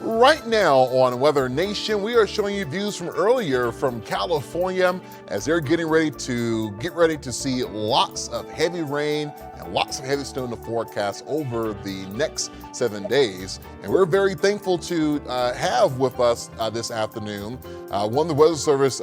Right now on Weather Nation, we are showing you views from earlier from California as they're getting ready to see lots of heavy rain and lots of heavy snow in the forecast over the next 7 days. And we're very thankful to have with us this afternoon one of the Weather Service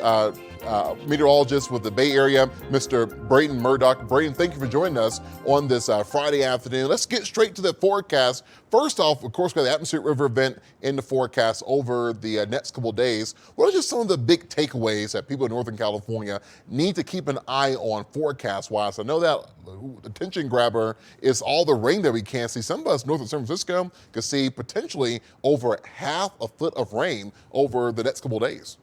meteorologists with the Bay Area, Mr. Braden Murdoch. Braden, thank you for joining us on this Friday afternoon. Let's get straight to the forecast. First off, of course, we have the atmospheric river event in the forecast over the next couple of days. What are just some of the big takeaways that people in Northern California need to keep an eye on forecast-wise? I know that the attention grabber is all the rain that we can see. Some of us north of San Francisco could see potentially over half a foot of rain over the next couple of days.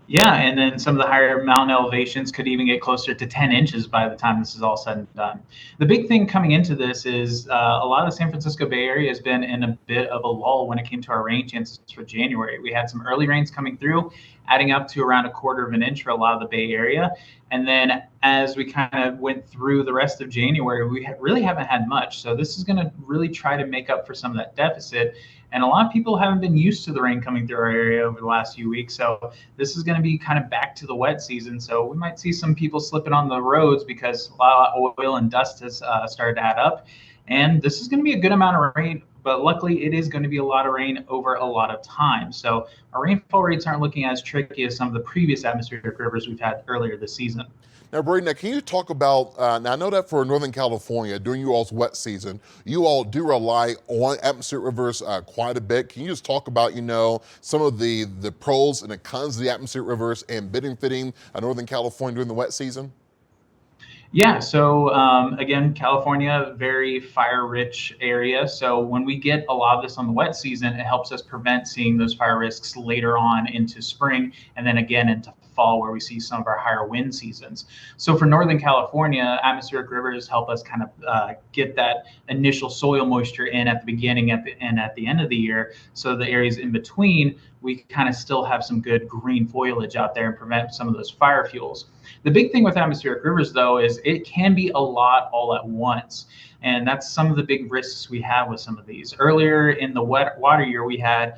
Yeah, and then some of the higher mountain elevations could even get closer to 10 inches by the time this is all said and done. The big thing coming into this is a lot of the San Francisco Bay Area has been in a bit of a lull when it came to our rain chances for January. We had some early rains coming through, adding up to around 1/4 of an inch for a lot of the Bay Area. And then as we kind of went through the rest of January, we really haven't had much. So this is going to really try to make up for some of that deficit. And a lot of people haven't been used to the rain coming through our area over the last few weeks. So this is going to be kind of back to the wet season. So we might see some people slipping on the roads because a lot of oil and dust has started to add up. And this is going to be a good amount of rain, but luckily it is going to be a lot of rain over a lot of time. So our rainfall rates aren't looking as tricky as some of the previous atmospheric rivers we've had earlier this season. Now, Braden, can you talk about, now I know that for Northern California, during you all's wet season, you all do rely on atmospheric rivers quite a bit. Can you just talk about, some of the pros and the cons of the atmospheric rivers and benefiting Northern California during the wet season? Yeah, so again, California, very fire-rich area. So when we get a lot of this on the wet season, it helps us prevent seeing those fire risks later on into spring and then again into fall where we see some of our higher wind seasons. So for Northern California, atmospheric rivers help us kind of get that initial soil moisture in at the beginning and at the end of the year. So the areas in between, we kind of still have some good green foliage out there and prevent some of those fire fuels. The big thing with atmospheric rivers, though, is it can be a lot all at once. And that's some of the big risks we have with some of these. Earlier in the wet water year, we had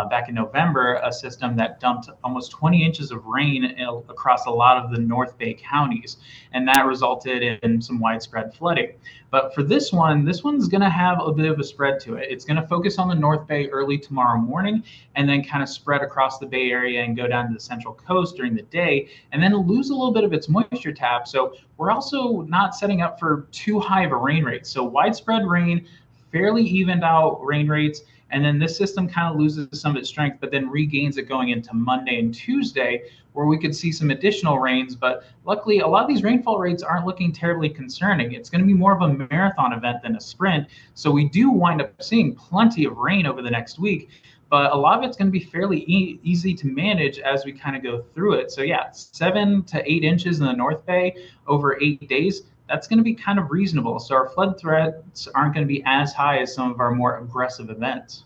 back in November a system that dumped almost 20 inches of rain across a lot of the North Bay counties. And that resulted in some widespread flooding. But for this one's going to have a bit of a spread to it. It's going to focus on the North Bay early tomorrow morning and then kind of spread across the Bay Area and go down to the Central Coast during the day and then lose a little bit of its moisture tap. So we're also not setting up for too high of a rain rate. So widespread rain, fairly evened out rain rates. And then this system kind of loses some of its strength, but then regains it going into Monday and Tuesday, where we could see some additional rains. But luckily, a lot of these rainfall rates aren't looking terribly concerning. It's going to be more of a marathon event than a sprint. So we do wind up seeing plenty of rain over the next week. But a lot of it's going to be fairly easy to manage as we kind of go through it. So yeah, 7 to 8 inches in the North Bay over 8 days. That's going to be kind of reasonable. So our flood threats aren't going to be as high as some of our more aggressive events.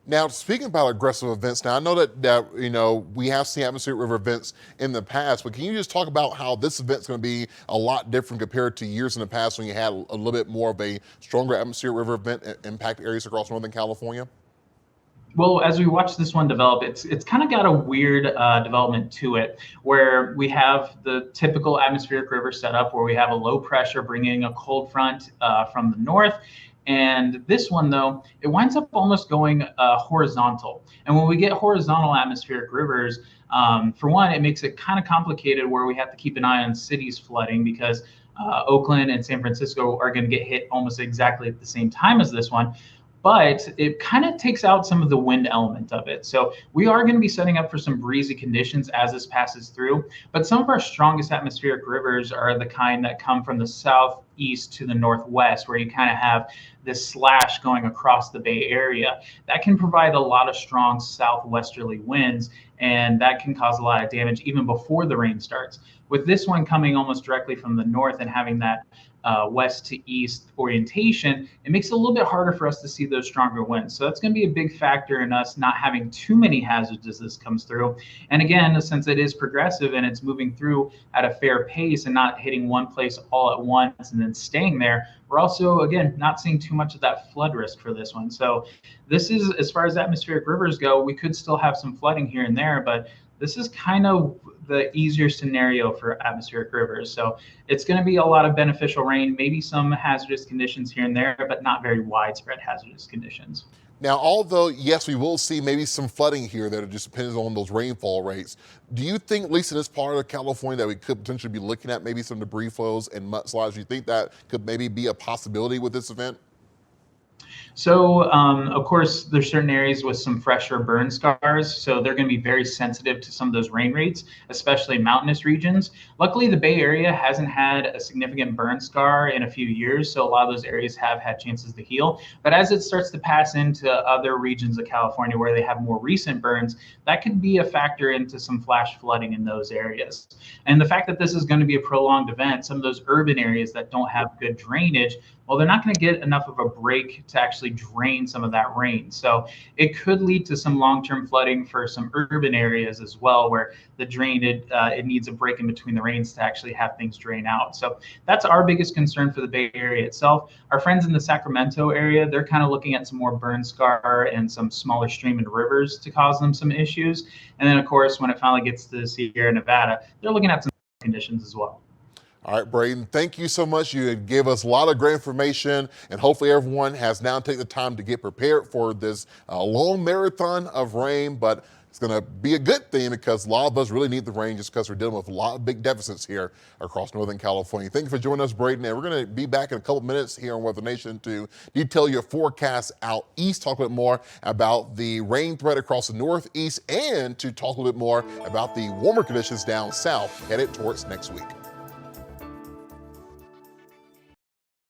Now, speaking about aggressive events, now I know that we have seen atmospheric river events in the past, but can you just talk about how this event's going to be a lot different compared to years in the past when you had a little bit more of a stronger atmospheric river event impact areas across Northern California? Well, as we watch this one develop, it's kind of got a weird development to it, where we have the typical atmospheric river setup, where we have a low pressure bringing a cold front from the north. And this one, though, it winds up almost going horizontal. And when we get horizontal atmospheric rivers, for one, it makes it kind of complicated where we have to keep an eye on cities flooding because Oakland and San Francisco are going to get hit almost exactly at the same time as this one. But it kind of takes out some of the wind element of it. So we are going to be setting up for some breezy conditions as this passes through. But some of our strongest atmospheric rivers are the kind that come from the southeast to the northwest, where you kind of have this slash going across the Bay Area. That can provide a lot of strong southwesterly winds, and that can cause a lot of damage even before the rain starts. With this one coming almost directly from the north and having that west to east orientation, it makes it a little bit harder for us to see those stronger winds. So that's going to be a big factor in us not having too many hazards as this comes through. And again, since it is progressive and it's moving through at a fair pace and not hitting one place all at once and then staying there, we're also, again, not seeing too much of that flood risk for this one. So this is, as far as atmospheric rivers go, we could still have some flooding here and there, but this is kind of the easier scenario for atmospheric rivers. So it's going to be a lot of beneficial rain, maybe some hazardous conditions here and there, but not very widespread hazardous conditions. Now, although, yes, we will see maybe some flooding here that it just depends on those rainfall rates, do you think, at least in this part of California, that we could potentially be looking at maybe some debris flows and mudslides? Do you think that could maybe be a possibility with this event? So, of course, there's certain areas with some fresher burn scars, so they're going to be very sensitive to some of those rain rates, especially mountainous regions. Luckily, the Bay Area hasn't had a significant burn scar in a few years, so a lot of those areas have had chances to heal. But as it starts to pass into other regions of California where they have more recent burns, that could be a factor into some flash flooding in those areas. And the fact that this is going to be a prolonged event, some of those urban areas that don't have good drainage, well, they're not going to get enough of a break to actually drain some of that rain. So it could lead to some long-term flooding for some urban areas as well, where the drain, it needs a break in between the rains to actually have things drain out. So that's our biggest concern for the Bay Area itself. Our friends in the Sacramento area, they're kind of looking at some more burn scar and some smaller stream and rivers to cause them some issues. And then, of course, when it finally gets to Sierra Nevada, they're looking at some conditions as well. All right, Braden, thank you so much. You gave us a lot of great information, and hopefully everyone has now taken the time to get prepared for this long marathon of rain, but it's going to be a good thing because a lot of us really need the rain just because we're dealing with a lot of big deficits here across Northern California. Thank you for joining us, Braden, and we're going to be back in a couple minutes here on Weather Nation to detail your forecast out east, talk a bit more about the rain threat across the northeast, and to talk a little bit more about the warmer conditions down south headed towards next week.